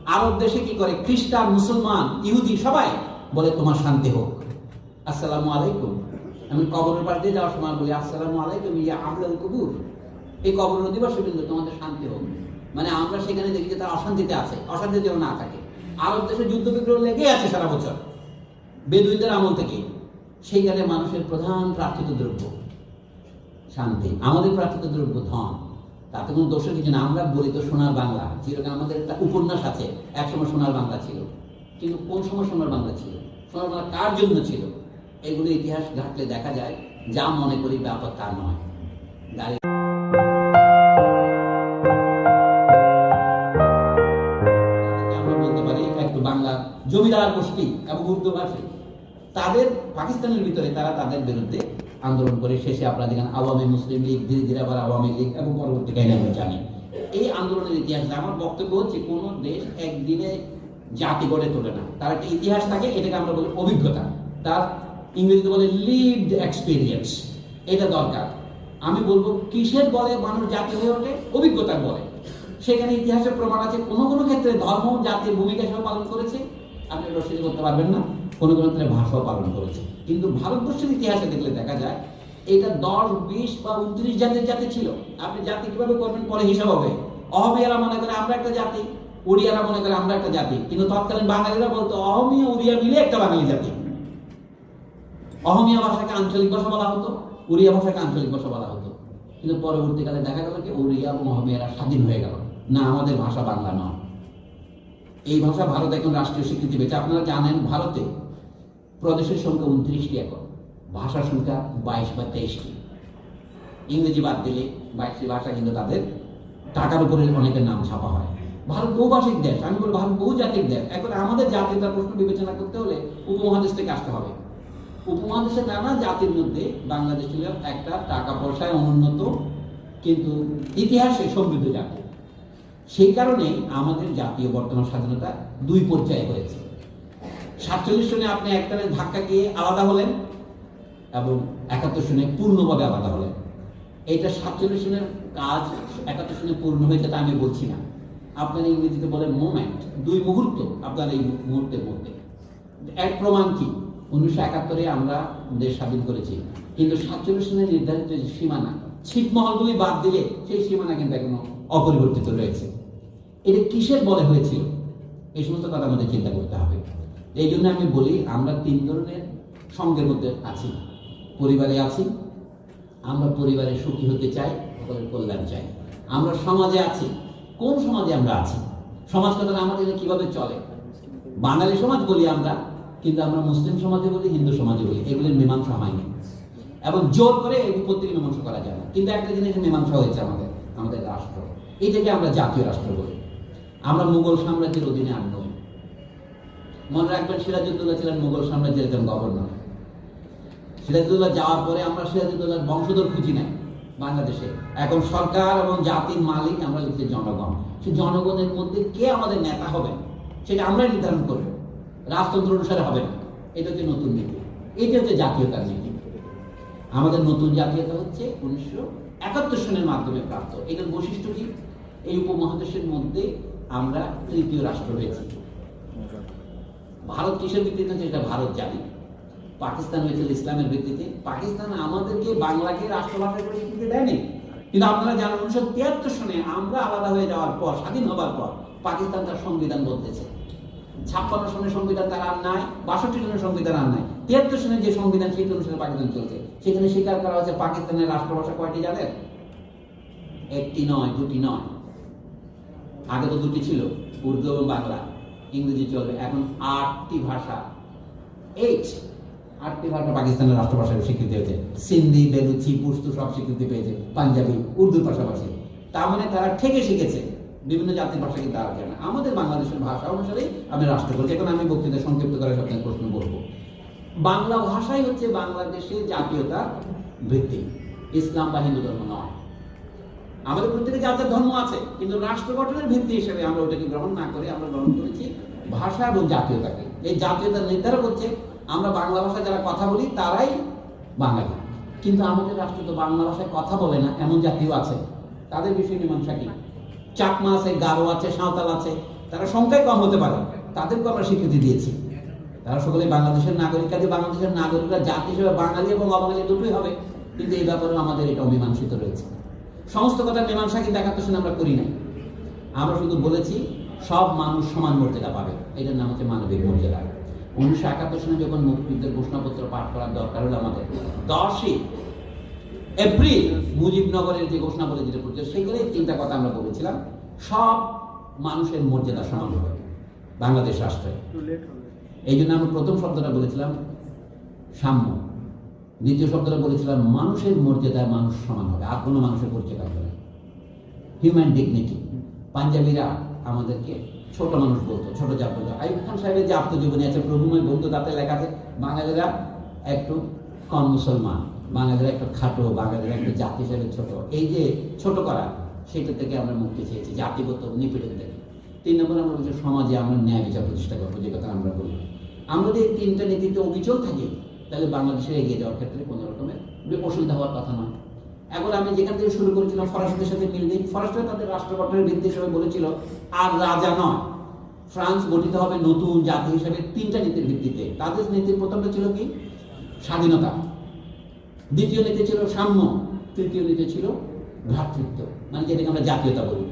আরব দেশে কি করে, খ্রিস্টান, মুসলমান, ইহুদি সবাই বলে তোমার শান্তি হোক, আসসালামু আলাইকুম। আমি কবরের পাশ দিয়ে যাওয়ার সময় বলি আসসালামু আলাইকুম ইয়া আহলাল কুবুর, এই কবরের অধিবাসী কিন্তু তোমাদের শান্তি হোক। মানে আমরা সেখানে দেখি যে তারা অশান্তিতে আছে, অশান্তি যেন না থাকে। আরব দেশে যুদ্ধ বিগ্রহ লেগেই আছে সারা বছর, বেদুইনদের আমল থেকে। সেইখানে মানুষের প্রধান প্রার্থিত দ্রব্য শান্তি, আমাদের প্রার্থিত দ্রব্য ধন। তাতে কোনো দোষের কিছু না। আমরা বলি তো সোনার বাংলা, যেরকম আমাদের একটা উপন্যাস আছে একসময় সোনার বাংলা ছিল, কিন্তু কোন সময় সোনার বাংলা ছিল, সোনার বাংলা কার জন্য ছিল, এগুলো ইতিহাস ঘাটলে দেখা যায়। যা মনে করি ব্যাপার তা নয়। আমরা বলতে পারি একটু বাংলা জমিদার গোষ্ঠী এবং উর্দু ভাষী, তাদের পাকিস্তানের ভিতরে তারা তাদের বিরুদ্ধে আন্দোলন করে শেষে আপনারা দেখেন আওয়ামী মুসলিম লীগ, ধীরে ধীরে আবার আওয়ামী লীগ, এবং পরবর্তীকালে আমরা জানি এই আন্দোলনের ইতিহাস। আমার বক্তব্য হচ্ছে কোন দেশ একদিনে জাতি গড়ে তোলে না, তার একটা ইতিহাস থাকে, এটাকে আমরা বলি অভিজ্ঞতা। তার ইংরেজিতে বলে লিভড এক্সপিরিয়েন্স, এটা দরকার। আমি বলবো কিসের বলে মানুষ জাতি হয়ে ওঠে? অভিজ্ঞতার বলে। সেখানে ইতিহাসের প্রমাণ আছে, কোনো কোনো ক্ষেত্রে ধর্ম জাতির ভূমিকা হিসেবে পালন করেছে, আপনি রসিদ করতে পারবেন না। কোনো কোনো ক্ষেত্রে ভাষাও পালন করেছে। কিন্তু ভারতবর্ষের ইতিহাসে দেখলে দেখা যায় এটা 10, 20 বা 29 জাতির জাতি ছিল। আপনি জাতি কিভাবে করবেন পরে হিসাব হবে। অহমিয়ারা মনে করে আমরা একটা জাতি, উড়িয়ারা মনে করে আমরা একটা জাতি, কিন্তু তৎকালীন বাঙালিরা বলতো অহমিয়া উড়িয়া মিলে একটা বাঙালি জাতি। অহমিয়া ভাষাকে আঞ্চলিক ভাষা বলা হতো, উড়িয়া ভাষাকে আঞ্চলিক ভাষা বলা হতো। কিন্তু পরবর্তীকালে দেখা গেল যে উড়িয়া এবং অহমিয়ারা স্বাধীন হয়ে গেল, না আমাদের ভাষা বাংলা নয়। এই ভাষা ভারত এখন রাষ্ট্রীয় স্বীকৃতি পেয়েছে। আপনারা জানেন ভারতে প্রদেশের সংখ্যা 29টি, এখন ভাষার সংখ্যা 22 বা 23টি। ইংরেজি বাদ দিলে 22টি ভাষা, কিন্তু তাদের টাকার উপরে অনেকের নাম ছাপা হয়। ভারত বহুভাষিক দেশ, আমি বলি ভারত বহু জাতির দেশ। এখন আমাদের জাতির প্রশ্ন বিবেচনা করতে হলে উপমহাদেশ থেকে আসতে হবে। উপমহাদেশের নানা জাতির মধ্যে বাংলাদেশ ছিল একটা টাকা পয়সায় অনুন্নত কিন্তু ইতিহাসে সমৃদ্ধ জাতি। সেই কারণে আমাদের জাতীয় বর্তমান স্বাধীনতা 2 পর্যায়ে হয়েছে। 47 সনে আপনি একটানে ধাক্কা গিয়ে আলাদা হলেন এবং 71 সনে পূর্ণভাবে আলাদা হলেন। এইটা 47 সনের কাজ 71 সনে পূর্ণ হয়েছে তা আমি বলছি না। আপনার ইংরেজিতে বলে মোমেন্ট, 2 মুহূর্ত আপনার এই মুহূর্তের মধ্যে। এক প্রমাণ কি, 1971-এ আমরা দেশ স্বাধীন করেছি, কিন্তু 47 সনে নির্ধারিত যে সীমানা, ছিটমহলগুলি বাদ দিলে সেই সীমানা কিন্তু এখনো অপরিবর্তিত রয়েছে। এটা কিসের বলে হয়েছিল, এই সমস্ত কথা আমাদের চিন্তা করতে হবে। এই জন্য আমি বলি আমরা 3 ধরনের সঙ্গের মধ্যে আছি। পরিবারে আছি, আমরা পরিবারে সুখী হতে চাই, সকলের কল্যাণ চাই। আমরা সমাজে আছি, কোন সমাজে আমরা আছি, সমাজ কথাটা আমাদের কিভাবে চলে। বাঙালি সমাজ বলি আমরা, কিন্তু আমরা মুসলিম সমাজে বলি, হিন্দু সমাজে বলি, এগুলির মীমাংসা হয়নি এবং জোর করে এই প্রত্যেকে মীমাংসা করা যায় না। কিন্তু একটা জিনিস মীমাংসা হয়েছে, আমাদের রাষ্ট্র, এটাকে আমরা জাতীয় রাষ্ট্র বলি। আমরা মুঘল সাম্রাজ্যের অধীনে আর নই। মনে রাখবেন সিরাজউদ্দৌলা ছিলেন মুঘল সাম্রাজ্যের একজন গভর্নর। সিরাজউদ্দৌলা যাওয়ার পরে আমরা সিরাজউদ্দৌলার বংশধর খুঁজি নাই বাংলাদেশে। এখন সরকার এবং জাতির মালিক আমরা লিখছি জনগণ। সেই জনগণের মধ্যে কে আমাদের নেতা হবে সেটা আমরা নির্ধারণ করব, রাজতন্ত্র অনুসারে হবে না। এটা হচ্ছে নতুন নীতি, এটা হচ্ছে জাতীয়তার নীতি। আমাদের নতুন জাতীয়তা হচ্ছে 1971 সনের মাধ্যমে প্রাপ্ত। এটার বৈশিষ্ট্য কি, এই উপমহাদেশের মধ্যে আমরা 3য় রাষ্ট্র হয়েছি। ভারত কিসের ভিত্তিতে হচ্ছে এটা ভারত জানি। পাকিস্তান হয়েছিল ইসলামের ভিত্তিতে। পাকিস্তান আমাদেরকে বাংলাকে রাষ্ট্রভাষা করে স্বীকৃতি দেয়নি, কিন্তু আপনারা জানেন 1973 সনে আমরা আলাদা হয়ে যাওয়ার পর, স্বাধীন হবার পর পাকিস্তান তার সংবিধান বদলেছে। 56 সনের সংবিধান তার আর নাই, 62 সনের সংবিধান আর নাই। 73 সনের যে সংবিধান সেই অনুসারে পাকিস্তান চলছে। সেখানে স্বীকার করা হয়েছে পাকিস্তানের রাষ্ট্রভাষা কয়টি জানেন? 1টি নয়, 2টি নয়। আগে তো 2টি ছিল, উর্দু এবং বাংলা। ইংরেজি চলবে, এখন 8টি ভাষা। 8টি ভাষা পাকিস্তানের রাষ্ট্রভাষার স্বীকৃতি হয়েছে। সিন্ধি, বেলুচি, পুশতু সব স্বীকৃতি পেয়েছে, পাঞ্জাবি, উর্দুর পাশাপাশি। তার মানে তারা ঠেকে শিখেছে বিভিন্ন জাতির ভাষা, কিন্তু আর জানে। আমাদের বাংলাদেশের ভাষা অনুসারে আমি রাষ্ট্র করছি। এখন আমি বক্তৃতা সংক্ষিপ্ত করে আপনাকে প্রশ্ন বলবো। বাংলা ভাষাই হচ্ছে বাংলাদেশের জাতীয়তার ভিত্তি, ইসলাম বা হিন্দু ধর্ম নয়। আমাদের প্রত্যেকের জাতীয় ধর্ম আছে, কিন্তু রাষ্ট্র গঠনের ভিত্তি হিসেবে আমরা ওটাকে গ্রহণ না করে আমরা গ্রহণ করেছি ভাষা এবং জাতীয়তাকে। এই জাতীয়তা নির্ধারক হচ্ছে আমরা বাংলা ভাষা যারা কথা বলি তারাই বাঙালি। কিন্তু আমাদের রাষ্ট্র তো বাংলা ভাষায় কথা বলে না এমন জাতিও আছে, তাদের বিষয়ে মীমাংসা কি? চাকমা আছে, গারো আছে, সাঁওতাল আছে, তারা সংখ্যায় কম হতে পারে, তাদেরকে আমরা স্বীকৃতি দিয়েছি। তারা সকলে বাংলাদেশের নাগরিক, কাজে বাংলাদেশের নাগরিকরা জাতি হিসেবে বাঙালি এবং অবাঙালি দুটোই হবে, কিন্তু এই ব্যাপারেও আমাদের এটা অমীমাংসিত রয়েছে। সমস্ত কথা মীমাংসা কিন্তু 71 সনে আমরা করি নাই। আমরা শুধু বলেছি সব মানুষ সমান মর্যাদা পাবে, এটার নাম হচ্ছে মানবিক মর্যাদা। 1971 সনে যখন মুক্তিযুদ্ধের ঘোষণাপত্র পাঠ করার দরকার হলো আমাদের, 10ই এপ্রিল মুজিবনগরের যে ঘোষণাপত্র যেটা পড়ছে সেখানে 3টা কথা আমরা বলেছিলাম, সব মানুষের মর্যাদা সমান হবে বাংলাদেশ রাষ্ট্রে। এই জন্য আমরা প্রথম শব্দটা বলেছিলাম সাম্য, দ্বিতীয় শব্দটা বলেছিলাম মানুষের মর্যাদায় মানুষ সমান হবে, আর কোনো মানুষের পরিচয় থাকবে না, হিউম্যান ডিগনিটি। পাঞ্জাবিরা আমাদেরকে ছোট মানুষ বলতো, ছোট জাত বলতো। আইয়ুব খান সাহেবের যে আত্মজীবনী আছে প্রভুময় বন্ধু, তাতে লেখা আছে বাঙালিরা একটু কম মুসলমান, বাঙালিরা একটু খাটো, বাঙালিরা একটু জাতি হিসেবে ছোট। এই যে ছোট করা, সেটা থেকে আমরা মুক্তি চেয়েছি, জাতিগত নিপীড়ন থেকে। 3 নম্বর আমরা বলছি সমাজে আমরা ন্যায় বিচার প্রতিষ্ঠা করবো, যে কথা আমরা বলি। আমরা যদি 3টা নীতিতে অবিচল থাকি, তাহলে বাংলাদেশে এগিয়ে যাওয়ার ক্ষেত্রে কোনো রকমের অসুবিধা হওয়ার কথা নয়। এখন আমি যেখান থেকে শুরু করেছিলাম ফরাসিদের সাথে মিল দিই, ফরাসিরা তাদের রাষ্ট্র গঠনের ভিত্তি হিসেবে বলেছিল আর রাজা নয়, ফ্রান্স গঠিত হবে নতুন জাতি হিসেবে 3টা নীতির ভিত্তিতে। তাদের নীতির প্রথমটা ছিল কি? স্বাধীনতা, দ্বিতীয় নীতি ছিল সাম্য, তৃতীয় নীতি ছিল ভ্রাতৃত্ব, মানে যেটাকে আমরা জাতীয়তা বলি।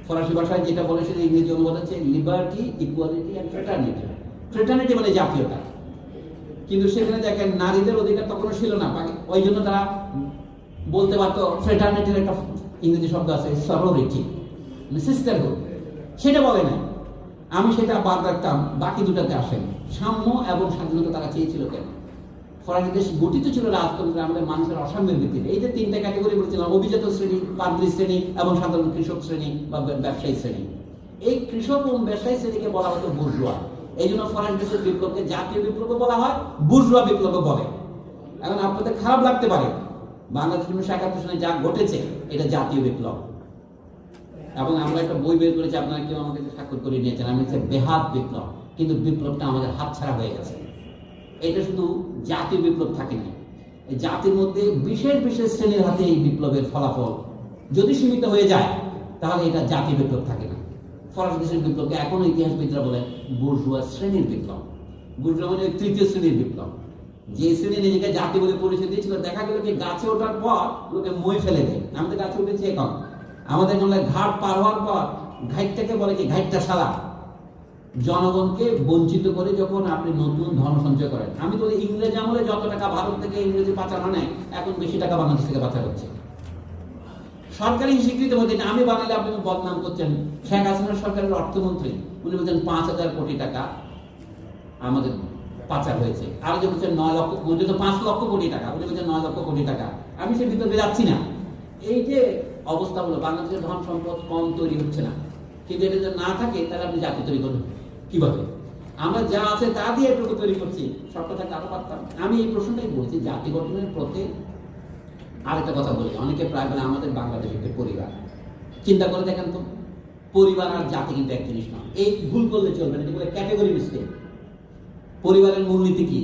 ফরাসি ভাষায় যেটা বলে সেটা ইংরেজি অনুবাদ হচ্ছে liberty, equality and fraternity. Fraternity মানে জাতীয়তা, কিন্তু সেখানে দেখেন নারীদের অধিকার তখনও ছিল না, ওই জন্য তারা বলতে পারতো ফ্রেটার্নিটির একটা ইংরেজি শব্দ আছে সরোরিটি, মানে সিস্টারহুড, সেটা বলে না। আমি সেটা বাদ রাখতাম, বাকি দুটাতে আসেন। সাম্য এবং স্বাধীনতা তারা চেয়েছিল কেন? ফরাসি দেশ গঠিত ছিল রাজতন্ত্রে আমাদের মানুষের অসাম্যের ভিত্তিতে। এই যে 3টা ক্যাটাগরি বলেছিলাম, অভিজাত শ্রেণী, পাদ্রী শ্রেণী এবং সাধারণ কৃষক শ্রেণী বা ব্যবসায়ী শ্রেণী। এই কৃষক এবং ব্যবসায়ী শ্রেণীকে বলা হতো বুর্জোয়া। এই জন্য ফরাসি দেশের বিপ্লবকে জাতীয় বিপ্লব বলা হয়, বুর্জোয়া বিপ্লব বলে। এখন আপনাদের খারাপ লাগতে পারে, বাংলাদেশ 1971 সনে যা ঘটেছে এটা জাতীয় বিপ্লব। এবং আমরা একটা বই বের করেছি, আপনারা কেউ আমাকে স্বাক্ষর করে নিয়েছেন, আমি হচ্ছে বেহাত বিপ্লব, কিন্তু বিপ্লবটা আমাদের হাতছাড়া হয়ে গেছে। এটা শুধু জাতীয় বিপ্লব থাকেনি, এই জাতির মধ্যে বিশেষ বিশেষ শ্রেণীর হাতে এই বিপ্লবের ফলাফল যদি সীমিত হয়ে যায়, তাহলে এটা জাতীয় বিপ্লব থাকে না। ফরাসি দেশের বিপ্লবকে এখনো ইতিহাসবিদরা বলে বুর্জোয়া শ্রেণীর বিপ্লব। বুর্জোয়া মানে 3য় শ্রেণীর বিপ্লব। যে শ্রেণী নিজেকে জাতি বলে পরিচয় দিয়েছিল, দেখা গেল যে গাছে ওঠার পর লোকে মই ফেলে দেয়। আমি তো গাছে উঠেছি এখন, আমাদের বলে ঘাট পার হওয়ার পর ঘাটটাকে বলে কি ঘাটটা সারা। জনগণকে বঞ্চিত করে যখন আপনি নতুন ধন সঞ্চয় করেন, আমি তো ইংরেজ আমলে যত টাকা ভারত থেকে ইংরেজি পাচার হয় নাই, এখন বেশি টাকা বাংলাদেশ থেকে পাচার হচ্ছে। সরকারি স্বীকৃতি বলতে আমি বানালে আপনি বদনাম করছেন। শেখ হাসিনার সরকারের অর্থমন্ত্রী উনি বলছেন 5,000 কোটি টাকা আমাদের পাচার হয়েছে, আর যে বলছেন 9 লক্ষ, বলছে তো 5 লক্ষ কোটি টাকা, উনি বলছেন 9 লক্ষ কোটি টাকা। আমি সে ভিতরে যাচ্ছি না। এই যে অবস্থা হলো, বাংলাদেশের ধন সম্পদ কম তৈরি হচ্ছে না, কিন্তু এটা যদি না থাকে তাহলে আপনি জাতি তৈরি করবেন কিভাবে? আমরা যা আছে তা দিয়ে এটুকু তৈরি করছি, সব কথা আরো পারতাম। আমি এই প্রশ্নটাই বলছি, জাতি গঠনের পথে আরেকটা কথা বলি। অনেকে প্রায় বলে আমাদের বাংলাদেশ একটা পরিবার। চিন্তা করে দেখেন তো, পরিবার আর জাতি কিন্তু এক জিনিস নয়। এই ভুল করলে চলবে না, এটা বলে ক্যাটেগরি মিস্টেক। পরিবারের মূলনীতি কি?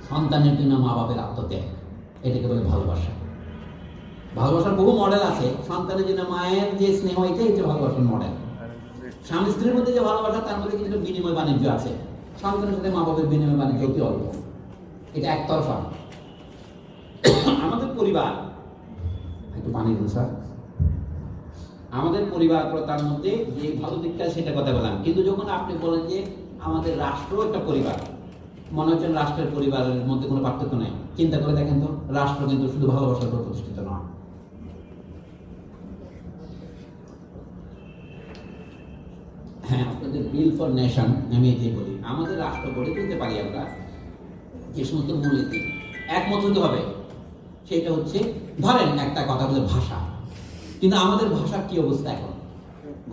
সন্তানের জন্য মা বাপের আত্মত্যাগ, এটাকে বলে ভালোবাসা। ভালোবাসার বহু মডেল আছে। সন্তানের জন্য মায়ের যে স্নেহ, এটাই হচ্ছে ভালোবাসার মডেল। স্বামী স্ত্রীর মধ্যে যে ভালোবাসা, তার মধ্যে কিছু বিনিময় বাণিজ্য আছে। সন্তানের সাথে মা বাপের বিনিময় বাণিজ্য অতি অল্প, এটা একতরফা। আমাদের পরিবার, একটু পানি দিন স্যার। আমাদের পরিবার তার মধ্যে যে ভালো দিকটা সেটা কথা বললাম, কিন্তু যখন আপনি বলেন যে আমাদের রাষ্ট্র একটা পরিবার, মনে হচ্ছে রাষ্ট্রের পরিবারের মধ্যে কোনো পার্থক্য নেই। চিন্তা করে দেখেন তো, রাষ্ট্র কিন্তু শুধু ভালোবাসার উপর প্রতিষ্ঠিত নয়। হ্যাঁ, আপনাদের বিল ফর নেশন, আমি এটাই বলি, আমাদের রাষ্ট্র গড়ে তুলতে পারি আমরা যে সমস্ত মূলনীতি একমত হতে হবে। সেটা হচ্ছে, ধরেন একটা কথা বলে ভাষা, কিন্তু আমাদের ভাষার কি অবস্থা এখন?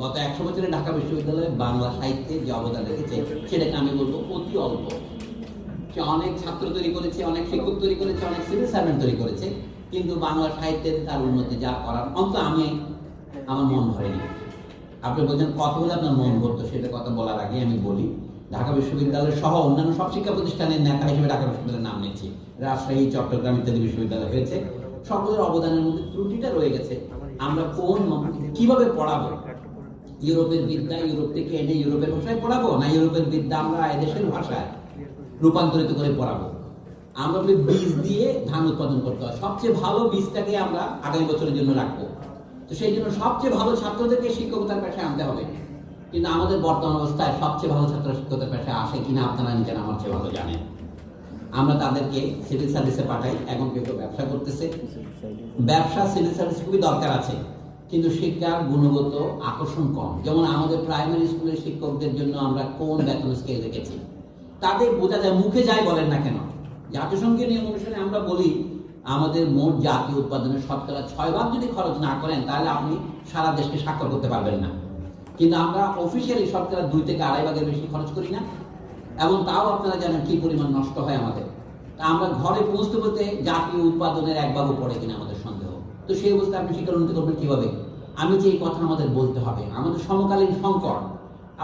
গত 100 বছরে ঢাকা বিশ্ববিদ্যালয়ে বাংলা সাহিত্যে যে অবদান রেখেছে, সেটাকে আমি বলবো অতি অল্প। সে অনেক ছাত্র তৈরি করেছে, অনেক শিক্ষক তৈরি করেছে, অনেক সিভিল সার্ভেন্ট তৈরি করেছে, কিন্তু বাংলা সাহিত্যের তার উন্নতি যা করার অন্তত আমি আমার মন ভরেনি। আপনি বলছেন কত হলে আপনার মন ভরতো, সেটা কথা বলার আগে আমি বলি, ঢাকা বিশ্ববিদ্যালয় সহ অন্যান্য সব শিক্ষা প্রতিষ্ঠানের নেতা হিসেবে ঢাকা বিশ্ববিদ্যালয়ের নাম নিচ্ছি। রাজশাহী, চট্টগ্রাম ইত্যাদি বিশ্ববিদ্যালয় হয়েছে। সকলের অবদানের মধ্যে ত্রুটিটা রয়ে গেছে। আমরা কিভাবে পড়াবো, ইউরোপের বিদ্যা ইউরোপ থেকে এনে ইউরোপের ভাষায় পড়াবো, না ইউরোপের বিদ্যা আমরা এদেশের ভাষায় রূপান্তরিত করে পড়াবো? আমরা বলি বীজ দিয়ে ধান উৎপাদন করতে হয়, সবচেয়ে ভালো বীজটাকে আমরা আগামী বছরের জন্য রাখবো। তো সেই জন্য সবচেয়ে ভালো ছাত্রদেরকে শিক্ষকতার পেশায় আনতে হবে। কিন্তু আমাদের বর্তমান অবস্থায় সবচেয়ে ভালো ছাত্র শিক্ষকতার পেশায় আসে কিনা আপনারা নিজের আমার চেয়ে ভালো জানেন। আমরা তাদেরকে সিভিল সার্ভিসে পাঠাই, এখন কেউ ব্যবসা করতেছে। ব্যবসা সিভিল সার্ভিস খুবই দরকার আছে, কিন্তু শিক্ষার গুণগত আকর্ষণ কম। যেমন আমাদের প্রাইমারি স্কুলের শিক্ষকদের জন্য আমরা কোন বেতন স্কেল রেখেছি তাদের বোঝা যায়, মুখে যাই বলেন না কেন। জাতিসংঘের নিয়ম অনুসারে আমরা বলি আমাদের মোট জাতীয় উৎপাদনের শতকরা 6 ভাগ যদি খরচ না করেন তাহলে আপনি সারা দেশকে স্বাক্ষর করতে পারবেন না। কিন্তু আমরা অফিসিয়ালি শতকরা 2 থেকে 2.5 ভাগের বেশি খরচ করি না, এবং তাও আপনারা জানেন কি পরিমাণ নষ্ট হয় আমাদের। তা আমরা ঘরে পৌঁছতে বলতে জাতীয় উৎপাদনের 1 ভাগও পড়ে কিনা আমাদের সন্দেহ। তো সেই অবস্থায় আপনি শিক্ষার উন্নতি করবেন কিভাবে? আমি যে এই কথা আমাদের বলতে হবে, আমাদের সমকালীন সংকট,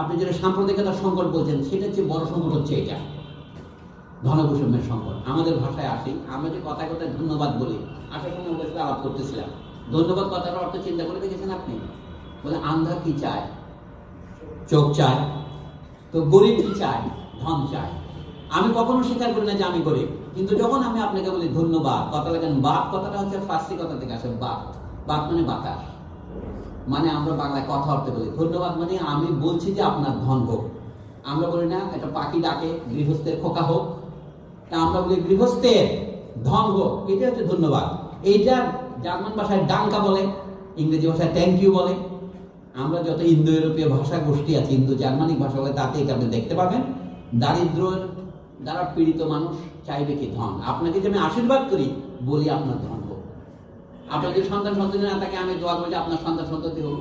আপনি যেটা সাম্প্রদায়িকতার সংকট বলছেন, সেটার চেয়ে বড় সংকট হচ্ছে এটা ধনবৈষম্যের সংকট। আমাদের ভাষায় আসি, আমরা যে কথায় কথায় ধন্যবাদ বলি, আসার সময় ওদের সাথে আলাপ করতেছিলাম, ধন্যবাদ কথাটার অর্থ চিন্তা করে দেখেছেন আপনি? বলে আন্ধা কি চায়? চোখ চায়। তো গরিব কি চায়? ধন চায়। আমি কখনো স্বীকার করি না যে আমি গরিব, কিন্তু যখন আমি আপনাকে বলি ধন্যবাদ, কথা লাগেন বাত, কথাটা হচ্ছে ফার্সি কথা থেকে আসে, বাত। বাত মানে বাতাস, মানে আমরা বাংলায় কথা অর্থে বলি ধন্যবাদ মানে আমি বলছি যে আপনার ধন হোক। আমরা বলি না একটা পাখি ডাকে গৃহস্থের খোকা হোক, তা আমরা বলি গৃহস্থের ধন হোক, এটা হচ্ছে ধন্যবাদ। এইটা জার্মান ভাষায় ডাঙ্কা বলে, ইংরেজি ভাষায় থ্যাংক ইউ বলে। আমরা যত ইন্দো ইউরোপীয় ভাষা গোষ্ঠী আছে, ইন্দো জার্মানিক ভাষা বলে, তাতে এটা আপনি দেখতে পাবেন। দারিদ্র্যের দ্বারা পীড়িত মানুষ চাইবে কি? ধন। আপনাকে যে আমি আশীর্বাদ করি, বলি আপনার ধন হোক। আপনার যে সন্তান সন্ততি না থাকে, আমি দোয়া করি যে আপনার সন্তান সন্ততি হোক।